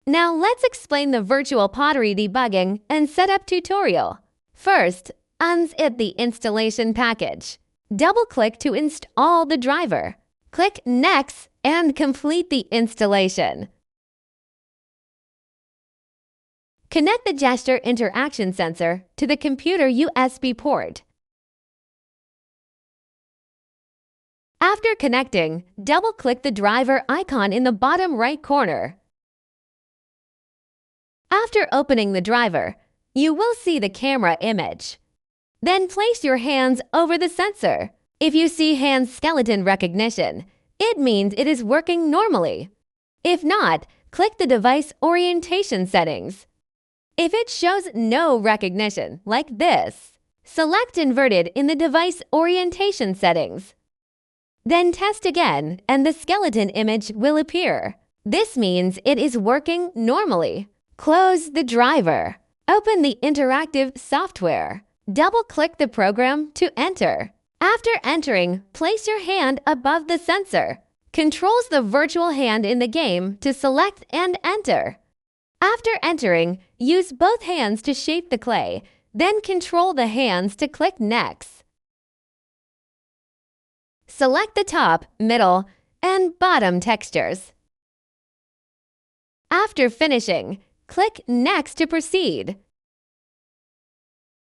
Now let's explain the Virtual Pottery debugging and setup tutorial. First, unzip the installation package. Double-click to install the driver. Click Next and complete the installation. Connect the gesture interaction sensor to the computer USB port. After connecting, double-click the driver icon in the bottom right corner. After opening the driver, you will see the camera image. Then place your hands over the sensor. If you see hand skeleton recognition, it means it is working normally. If not, click the device orientation settings. If it shows no recognition, like this, select Inverted in the device orientation settings. Then test again and the skeleton image will appear. This means it is working normally. Close the driver. Open the interactive software. Double-click the program to enter. After entering, place your hand above the sensor. Controls the virtual hand in the game to select and enter. After entering, use both hands to shape the clay, then control the hands to click Next. Select the top, middle, and bottom textures. After finishing, click Next to proceed.